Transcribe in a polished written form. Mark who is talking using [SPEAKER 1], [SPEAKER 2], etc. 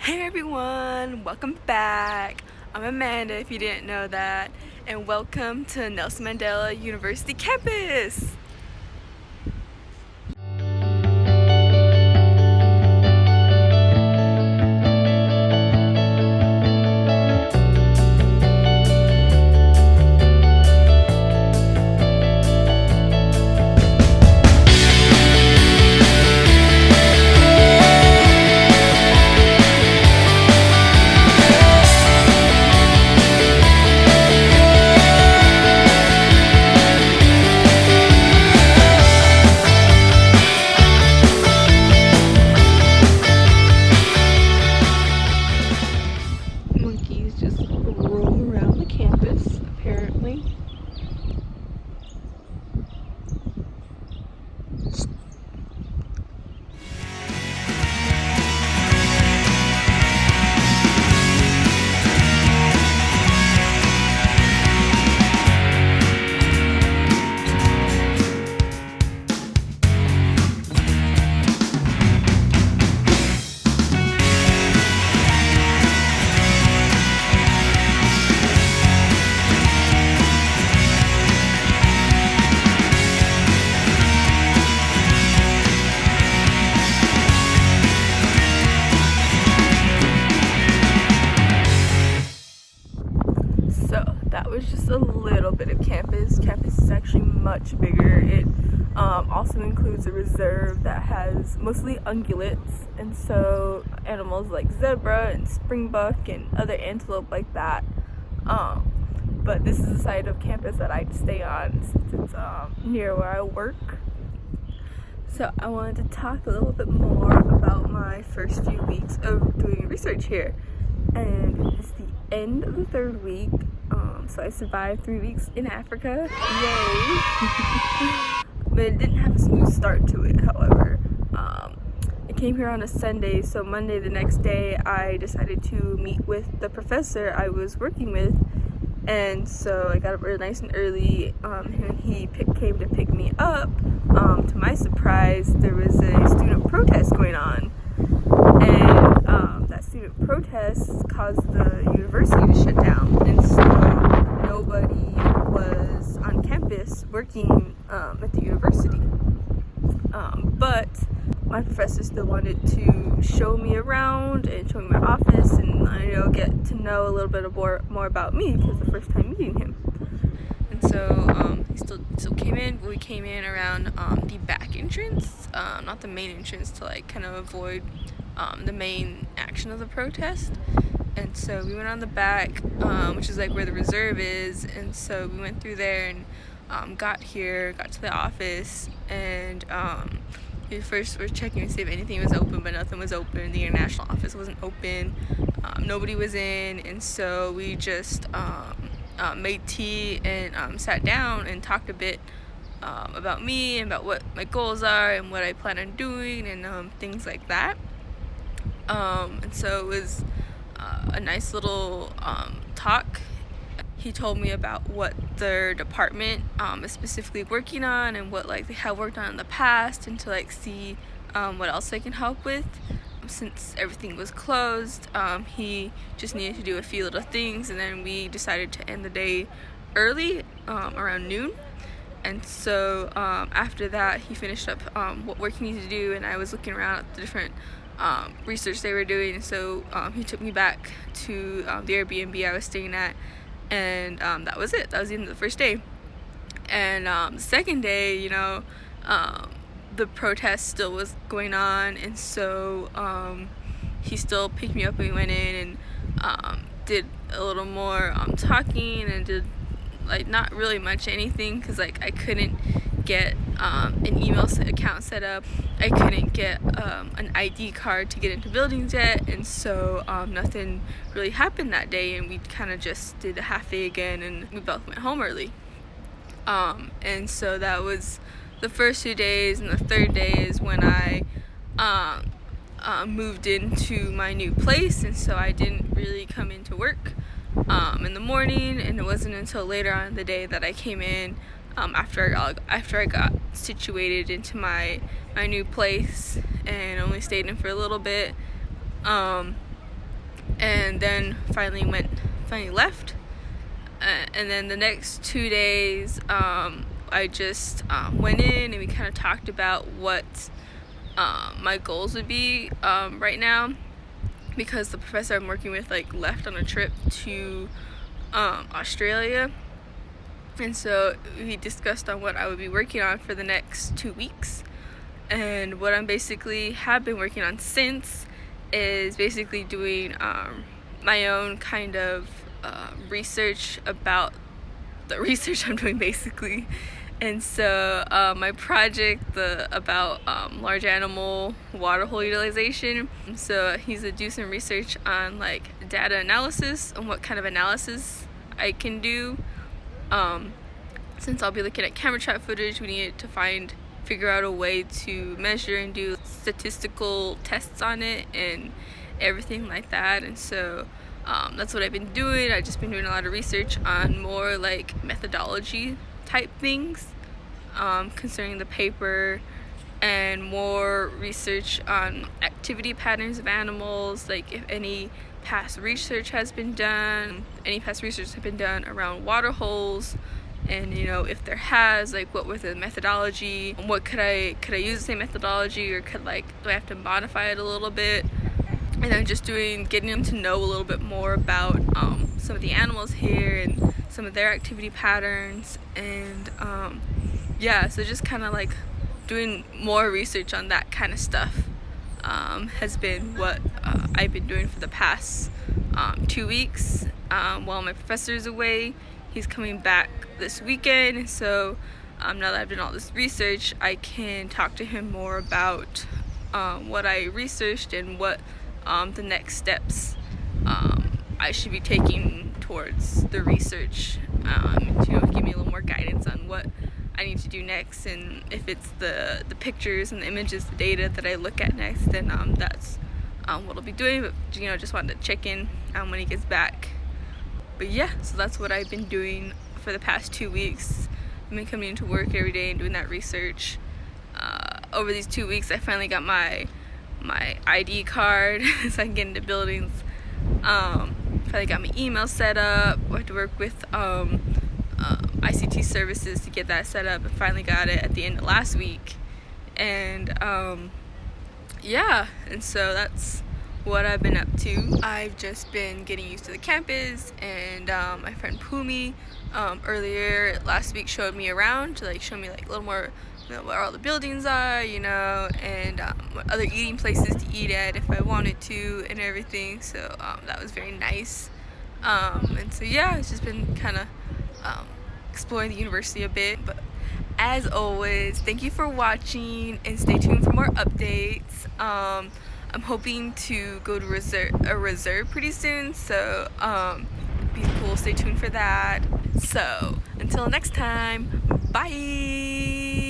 [SPEAKER 1] Hey everyone, welcome back. I'm Amanda, if you didn't know that, and welcome to Nelson Mandela University campus. Monkeys just roam around the campus, apparently. So that was just a little bit of campus. Campus is actually much bigger. It also includes a reserve that has mostly ungulates, and so animals like zebra and springbuck and other antelope like that. But this is the side of campus that I stay on since it's near where I work. So I wanted to talk a little bit more about my first few weeks of doing research here. And it's the end of the third week, so I survived 3 weeks in Africa. Yay! But it didn't have a smooth start to it, however. I came here on a Sunday, so Monday the next day I decided to meet with the professor I was working with. And so I got up really nice and early, and he came to pick me up. To my surprise, there was a student protest going on, and that student protest caused the university to shut down, and so nobody was on campus working at the university. But my professor still wanted to show me around and show me my office, and get to know a little bit more about me because the first time meeting him. And so he still came in. We came in around the back entrance, not the main entrance, to kind of avoid the main action of the protest. And so we went on the back, which is where the reserve is. And so we went through there and got to the office, and we first were checking to see if anything was open, but nothing was open. The international office wasn't open. Nobody was in, and so we just made tea and sat down and talked a bit about me and about what my goals are and what I plan on doing and things like that. And so it was a nice little talk. He told me about what their department is specifically working on and what they have worked on in the past, and to see what else I can help with. Since everything was closed, he just needed to do a few little things, and then we decided to end the day early, around noon. And so after that, he finished up what work he needed to do, and I was looking around at the different research they were doing. So he took me back to the Airbnb I was staying at, and that was it. That was the end of the first day. And the second day, the protest still was going on, and so he still picked me up and we went in and did a little more talking, and did not really much anything because I couldn't get an email account set up. I couldn't get an ID card to get into buildings yet, and so nothing really happened that day, and we kind of just did a half day again, and we both went home early. And so that was the first 2 days, and the third day is when I moved into my new place, and so I didn't really come into work in the morning, and it wasn't until later on in the day that I came in after I got situated into my new place, and only stayed in for a little bit. and then finally left. And then the next 2 days, I just went in and we kind of talked about what my goals would be right now, because the professor I'm working with left on a trip to Australia, and so we discussed on what I would be working on for the next 2 weeks. And what I'm basically have been working on since is basically doing my own kind of research about the research I'm doing basically. And so my project about large animal water hole utilization, so he's to do some research on data analysis and what kind of analysis I can do. Since I'll be looking at camera trap footage, we needed to figure out a way to measure and do statistical tests on it and everything like that. And so that's what I've been doing. I've just been doing a lot of research on more methodology type things concerning the paper, and more research on activity patterns of animals, if any past research has been done around water holes, and if there has, what was the methodology, what could I use the same methodology, or do I have to modify it a little bit. And then just getting them to know a little bit more about some of the animals here and some of their activity patterns, and so just kind of doing more research on that kind of stuff has been what I've been doing for the past 2 weeks while my professor's away. He's coming back this weekend, so now that I've done all this research, I can talk to him more about what I researched and what the next steps I should be taking towards the research, to give me a little more guidance on what I need to do next, and if it's the pictures and the images, the data that I look at next, then that's what I'll be doing. But just wanted to check in when he gets back. But yeah, so that's what I've been doing for the past 2 weeks. I've been coming into work every day and doing that research. Over these 2 weeks, I finally got my ID card so I can get into buildings. Finally got my email set up. I had to work with ICT services to get that set up, and finally got it at the end of last week. And and so that's what I've been up to. I've just been getting used to the campus, and my friend Pumi earlier last week showed me around to show me a little more where all the buildings are, and what other eating places to eat at if I wanted to and everything. So that was very nice. And so it's just been kind of exploring the university a bit. But as always, thank you for watching, and stay tuned for more updates. I'm hoping to go to a reserve pretty soon, so be cool. Stay tuned for that. So until next time, bye.